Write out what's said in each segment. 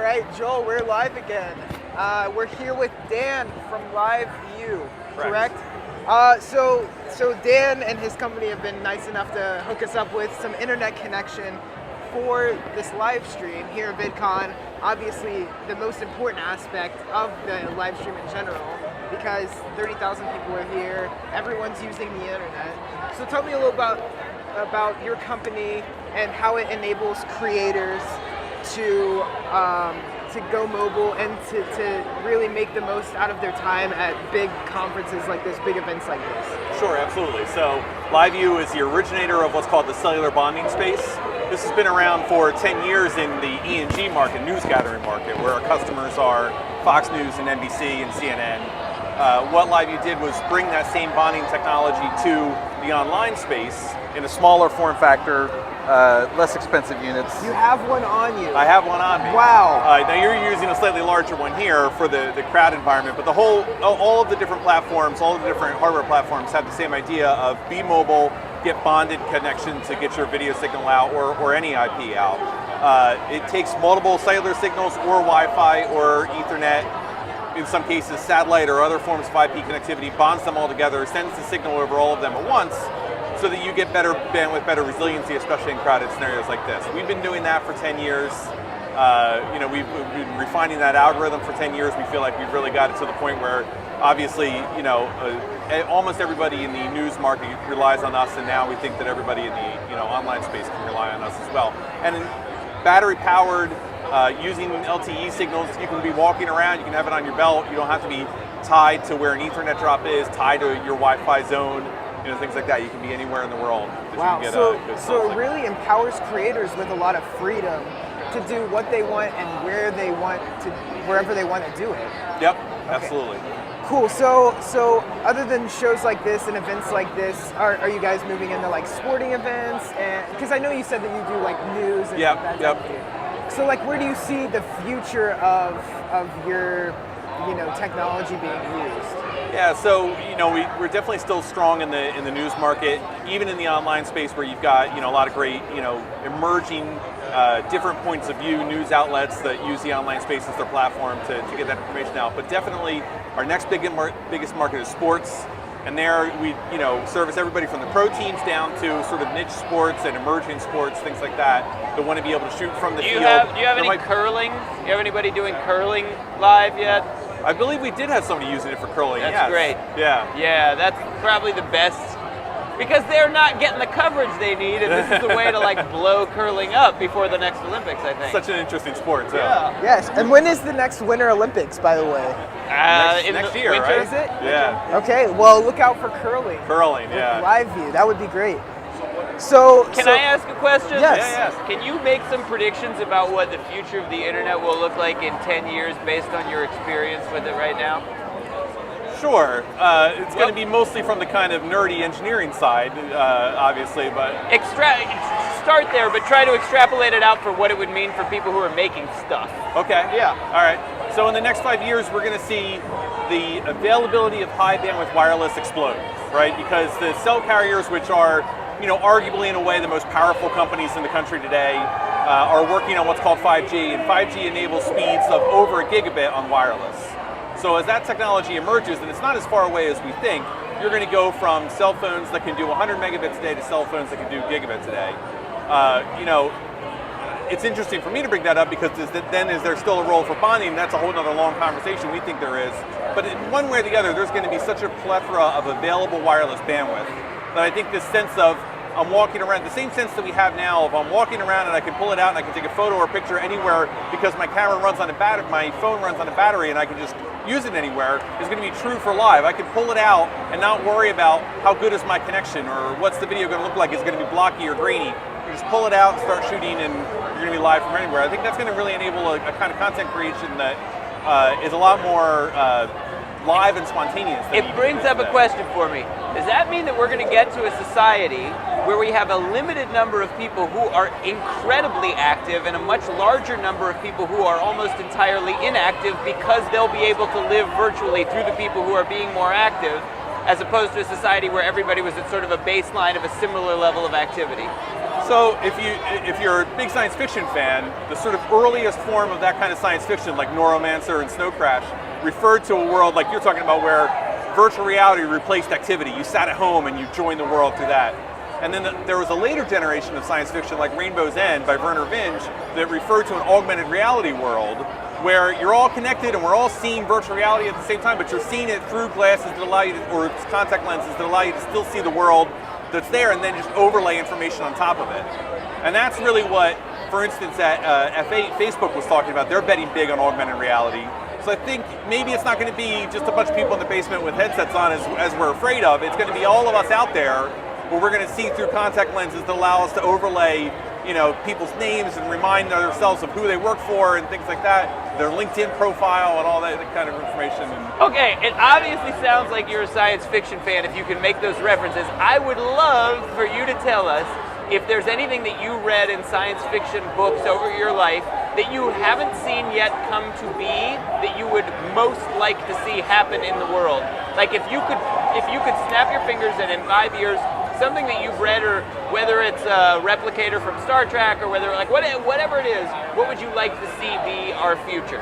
right, Joel, we're live again. We're here with Dan from LiveU, correct? So Dan and his company have been nice enough to hook us up with some internet connection for this live stream here at VidCon. Obviously, the most important aspect of the live stream in general, because 30,000 people are here, everyone's using the internet. So tell me a little about your company and how it enables creators to go mobile and to really make the most out of their time at big conferences like this, big events like this. Sure, absolutely. So LiveU is the originator of what's called the cellular bonding space. This has been around for 10 years in the E&G market, news gathering market, where our customers are Fox News and NBC and CNN. What LiveU did was bring that same bonding technology to the online space in a smaller form factor, less expensive units. You have one on you. I have one on me. Wow. Now you're using a slightly larger one here for the crowd environment, but all of the different platforms, all of the different hardware platforms have the same idea of be mobile, get bonded connection to get your video signal out or any IP out. It takes multiple cellular signals or Wi-Fi or Ethernet, in some cases satellite or other forms of IP connectivity, bonds them all together, sends the signal over all of them at once, so that you get better bandwidth, better resiliency, especially in crowded scenarios like this. We've been doing that for 10 years. We've been refining that algorithm for 10 years. We feel like we've really got it to the point where, obviously, almost everybody in the news market relies on us, and now we think that everybody in the online space can rely on us as well. And battery powered, using LTE signals, you can be walking around, you can have it on your belt. You don't have to be tied to where an Ethernet drop is, tied to your Wi-Fi zone. Things like that. You can be anywhere in the world. Wow, so it really empowers creators with a lot of freedom to do what they want and wherever they want to do it. Yep, okay. Absolutely. Cool, so other than shows like this and events like this, are you guys moving into like sporting events? And because I know you said that you do like news and that type of thing. So like where do you see the future of your technology being used? Yeah, so we're definitely still strong in the news market, even in the online space where you've got a lot of great emerging different points of view news outlets that use the online space as their platform to get that information out. But definitely our next biggest market is sports, and there we service everybody from the pro teams down to sort of niche sports and emerging sports, things like that want to be able to shoot from the field. Do you have any curling? Do you have anybody doing curling live yet? I believe we did have somebody using it for curling. That's great. Yeah. Yeah, that's probably the best, because they're not getting the coverage they need, and this is the way to like blow curling up before the next Olympics, I think. Such an interesting sport, too. Yeah. Yes, and when is the next Winter Olympics, by the way? Next year, winter, right? Is it? Yeah. Okay, well look out for curling. Curling, yeah. LiveU, that would be great. So Can I ask a question? Yes. Yes. Can you make some predictions about what the future of the internet will look like in 10 years based on your experience with it right now? Sure. It's going to be mostly from the kind of nerdy engineering side, obviously, but... Start there, but try to extrapolate it out for what it would mean for people who are making stuff. Okay, yeah, all right. So in the next 5 years, we're going to see the availability of high bandwidth wireless explode, right? Because the cell carriers, which are arguably in a way the most powerful companies in the country today, are working on what's called 5G, and 5G enables speeds of over a gigabit on wireless. So as that technology emerges, and it's not as far away as we think, you're going to go from cell phones that can do 100 megabits a day to cell phones that can do gigabits a day. It's interesting for me to bring that up because then is there still a role for bonding? That's a whole other long conversation. We think there is. But in one way or the other, there's going to be such a plethora of available wireless bandwidth that I think this sense of I'm walking around, the same sense that we have now of I'm walking around and I can pull it out and I can take a photo or picture anywhere because my camera runs on a battery, my phone runs on a battery, and I can just use it anywhere, is going to be true for live. I can pull it out and not worry about how good is my connection or what's the video going to look like. Is it going to be blocky or grainy? You just pull it out, start shooting, and you're going to be live from anywhere. I think that's going to really enable a kind of content creation that is a lot more live and spontaneous. It brings up a question for me. Does that mean that we're going to get to a society where we have a limited number of people who are incredibly active and a much larger number of people who are almost entirely inactive because they'll be able to live virtually through the people who are being more active, as opposed to a society where everybody was at sort of a baseline of a similar level of activity? So if you're a big science fiction fan, the sort of earliest form of that kind of science fiction, like Neuromancer and Snow Crash, referred to a world like you're talking about where virtual reality replaced activity. You sat at home and you joined the world through that. And then there was a later generation of science fiction like Rainbow's End by Werner Vinge that referred to an augmented reality world where you're all connected and we're all seeing virtual reality at the same time, but you're seeing it through glasses that allow you to, or contact lenses that allow you to still see the world that's there and then just overlay information on top of it. And that's really what, for instance, at F8, Facebook was talking about. They're betting big on augmented reality. So I think maybe it's not going to be just a bunch of people in the basement with headsets on as we're afraid of. It's going to be all of us out there where we're going to see through contact lenses that allow us to overlay, people's names and remind ourselves of who they work for and things like that, their LinkedIn profile and all that kind of information. Okay, it obviously sounds like you're a science fiction fan if you can make those references. I would love for you to tell us if there's anything that you read in science fiction books over your life that you haven't seen yet come to be that you would most like to see happen in the world. Like if you could snap your fingers and in 5 years something that you've read, or whether it's a replicator from Star Trek or whatever it is, what would you like to see be our future?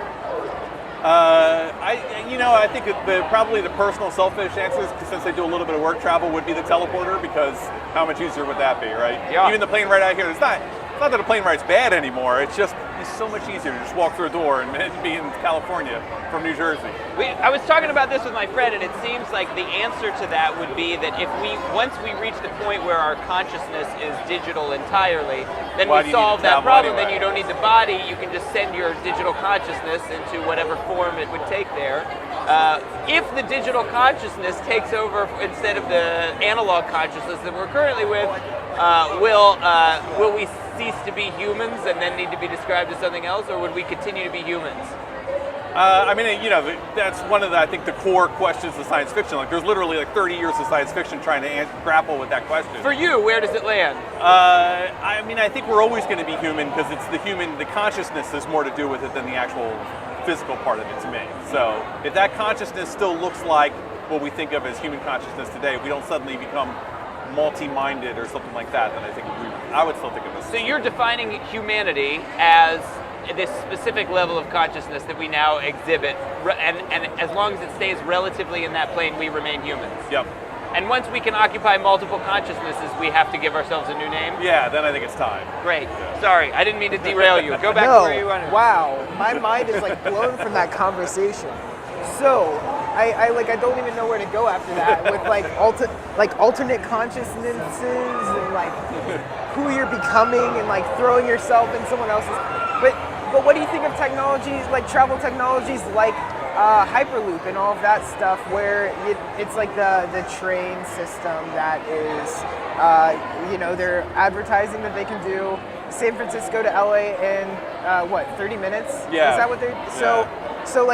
I think probably the personal selfish answers, since I do a little bit of work travel, would be the teleporter, because how much easier would that be, right? Yeah. Even the plane ride out here, it's not that a plane ride's bad anymore, it's so much easier to just walk through a door and be in California from New Jersey. I was talking about this with my friend, and it seems like the answer to that would be that once we reach the point where our consciousness is digital entirely, then we solve that problem. Then you don't need the body, you can just send your digital consciousness into whatever form it would take there. If the digital consciousness takes over instead of the analog consciousness that we're currently with, will we cease to be humans and then need to be described as something else, or would we continue to be humans? That's one of the, I think, the core questions of science fiction. Like, there's literally 30 years of science fiction trying to grapple with that question. For you, where does it land? I think we're always going to be human, because it's the consciousness has more to do with it than the actual physical part of it to me. So if that consciousness still looks like what we think of as human consciousness today, we don't suddenly become multi-minded or something like that, then I think I would still think of it. So you're defining humanity as this specific level of consciousness that we now exhibit, and as long as it stays relatively in that plane, we remain humans. Yep. And once we can occupy multiple consciousnesses, we have to give ourselves a new name? Yeah, then I think it's time. Great. Yeah. Sorry, I didn't mean to derail you. Go back to where you wanted. Wow, my mind is blown from that conversation. So, I don't even know where to go after that with alternate consciousnesses and who you're becoming and throwing yourself in someone else's. But what do you think of technologies like travel technologies like Hyperloop and all of that stuff, where it's like the train system that is, they're advertising that they can do San Francisco to LA in 30 minutes? Yeah. Is that what they're? So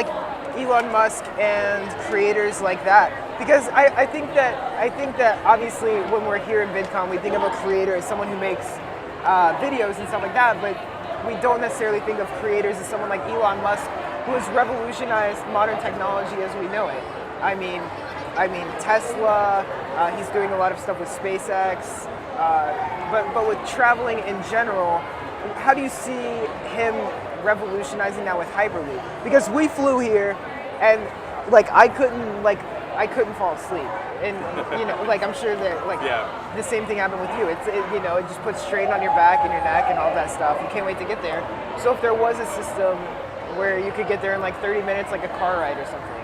Elon Musk and creators like that, because I think that obviously when we're here in VidCon, we think of a creator as someone who makes videos and stuff like that, but we don't necessarily think of creators as someone like Elon Musk, who has revolutionized modern technology as we know it. I mean Tesla. He's doing a lot of stuff with SpaceX, but with traveling in general, how do you see him revolutionizing that with Hyperloop? Because we flew here, and I couldn't fall asleep, and I'm sure that the same thing happened with you. It just puts strain on your back and your neck and all that stuff. You can't wait to get there. So if there was a system where you could get there in 30 minutes, like a car ride or something.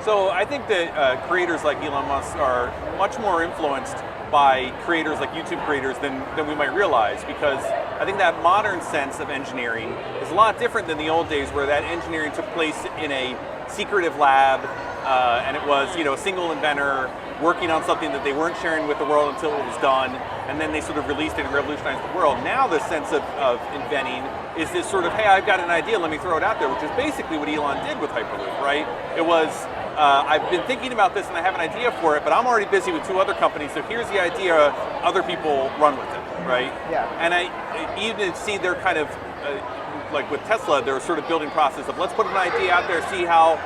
So I think that creators like Elon Musk are much more influenced by creators like YouTube creators than we might realize, because I think that modern sense of engineering is a lot different than the old days, where that engineering took place in a secretive lab, and it was a single inventor working on something that they weren't sharing with the world until it was done, and then they sort of released it and revolutionized the world. Now the sense of inventing is this sort of, hey, I've got an idea, let me throw it out there, which is basically what Elon did with Hyperloop, right? It was, I've been thinking about this and I have an idea for it, but I'm already busy with 2 other companies, so here's the idea, other people run with it, right? Yeah. And I even see their kind of, like with Tesla, their sort of building process of let's put an idea out there, see how,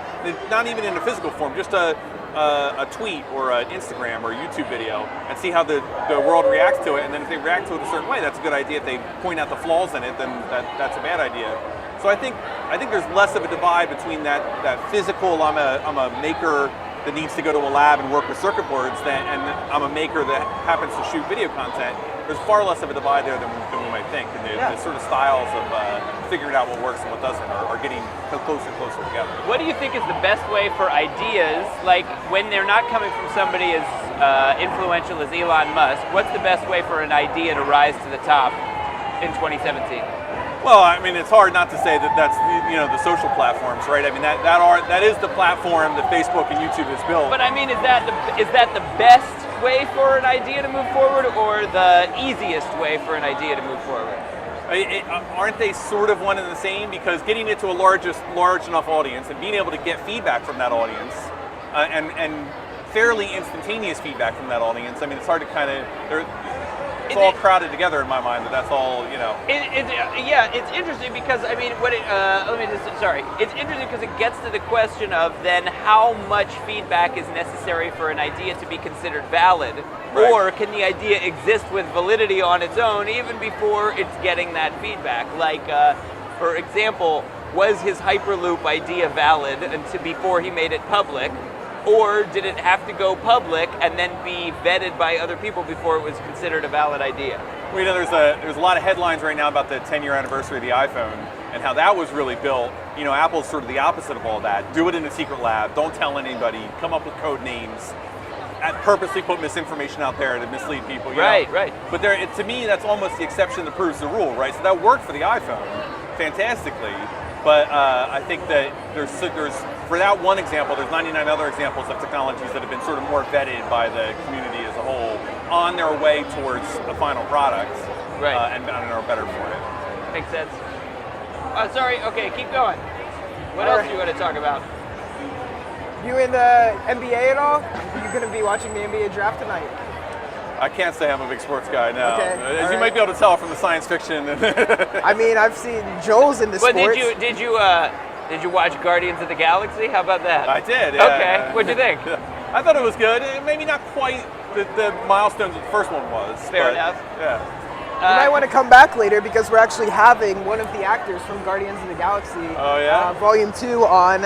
not even in a physical form, just a a tweet or an Instagram or a YouTube video and see how the world reacts to it, and then if they react to it a certain way, that's a good idea. If they point out the flaws in it, then that's a bad idea. So I think there's less of a divide between that physical, I'm a maker that needs to go to a lab and work with circuit boards, and I'm a maker that happens to shoot video content. There's far less of a divide there than we might think, and the sort of styles of figuring out what works and what doesn't are getting closer and closer together. What do you think is the best way for ideas, like when they're not coming from somebody as influential as Elon Musk, what's the best way for an idea to rise to the top in 2017? Well, I mean, it's hard not to say that that's the social platforms, right? I mean, that is the platform that Facebook and YouTube has built. But I mean, is that the best way for an idea to move forward, or the easiest way for an idea to move forward? Aren't they sort of one and the same? Because getting it to a large enough audience and being able to get feedback from that audience, and fairly instantaneous feedback from that audience. I mean, it's hard to kind of. It's all crowded together in my mind. That's all, it's interesting because I mean, it's interesting because it gets to the question of then how much feedback is necessary for an idea to be considered valid, right. Or can the idea exist with validity on its own even before it's getting that feedback? Like, for example, was his Hyperloop idea valid before he made it public? Or did it have to go public and then be vetted by other people before it was considered a valid idea? Well, there's a lot of headlines right now about the 10-year anniversary of the iPhone and how that was really built. Apple's sort of the opposite of all that. Do it in a secret lab. Don't tell anybody. Come up with code names. Purposely put misinformation out there to mislead people. Right. But to me, that's almost the exception that proves the rule, right? So that worked for the iPhone fantastically. But I think that there's for that one example, there's 99 other examples of technologies that have been sort of more vetted by the community as a whole on their way towards a final product, right? And are better for it. Makes sense. Sorry. Okay, keep going. What else do you want to talk about? You in the NBA at all? Are you going to be watching the NBA draft tonight? I can't say I'm a big sports guy, no. Okay. As you might be able to tell from the science fiction. I mean, I've seen Joel's in the sports. But did you watch Guardians of the Galaxy? How about that? I did, yeah. Okay, what'd you think? I thought it was good. Maybe not quite the milestones that the first one was. Fair enough. Yeah. You might want to come back later because we're actually having one of the actors from Guardians of the Galaxy, Volume 2 on.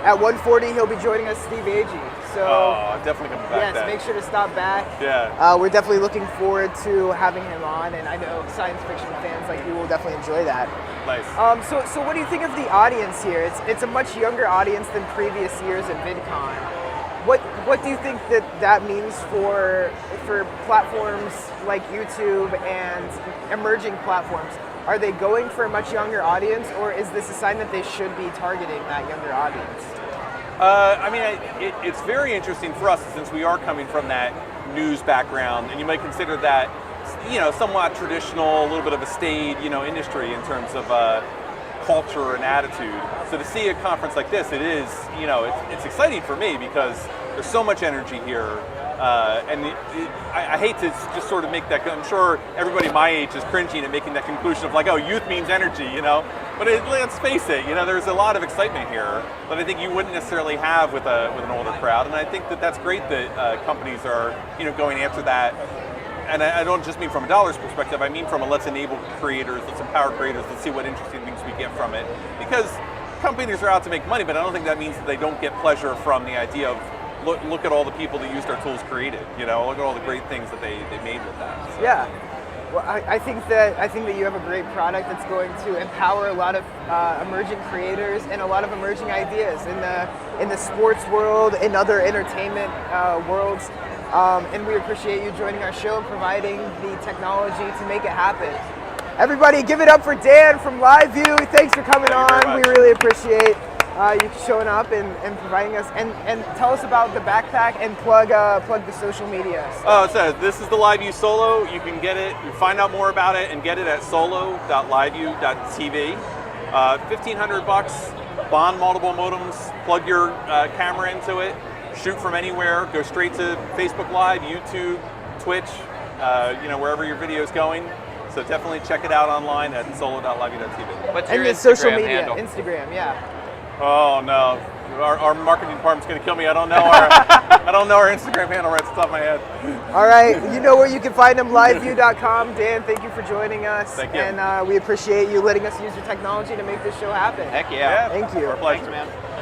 At 1:40, he'll be joining us, Steve Agee. So, I'm definitely coming back. Yes, make sure to stop back. Yeah. We're definitely looking forward to having him on, and I know science fiction fans like you will definitely enjoy that. Nice. So what do you think of the audience here? It's a much younger audience than previous years at VidCon. What do you think that means for platforms like YouTube and emerging platforms? Are they going for a much younger audience, or is this a sign that they should be targeting that younger audience? I mean, it's very interesting for us since we are coming from that news background, and you might consider that, somewhat traditional, a little bit of a staid, industry in terms of culture and attitude. So to see a conference like this, it is, it's exciting for me because there's so much energy here. I hate to just sort of make that, I'm sure everybody my age is cringing at making that conclusion of like, oh, youth means energy, But let's face it, there's a lot of excitement here that I think you wouldn't necessarily have with an older crowd. And I think that that's great that companies are, going after that. And I don't just mean from a dollars perspective, I mean from a let's enable creators, let's empower creators, let's see what interesting things we get from it. Because companies are out to make money, but I don't think that means that they don't get pleasure from the idea of look at all the people that used our tools created. Look at all the great things that they made with that. So. Yeah. Well, I think that you have a great product that's going to empower a lot of emerging creators and a lot of emerging ideas in the sports world, in other entertainment worlds. And we appreciate you joining our show and providing the technology to make it happen. Everybody, give it up for Dan from LiveU. Thanks for coming on. We really appreciate you showing up and providing us, and tell us about the backpack and plug the social media stuff. Oh, it says this is the LiveU Solo. You can get it, you find out more about it, and get it at solo.liveu.tv. $1,500. Bond multiple modems. Plug your camera into it. Shoot from anywhere. Go straight to Facebook Live, YouTube, Twitch. Wherever your video is going. So definitely check it out online at solo.liveu.tv. What's your and the Instagram social media handle? Instagram, yeah. Oh no, our marketing department's going to kill me. I don't know our Instagram handle right off the top of my head. All right, you know where you can find them, LiveU.com. Dan, thank you for joining us. Thank you. And we appreciate you letting us use your technology to make this show happen. Heck yeah. Thank you. Our pleasure. Thanks, man.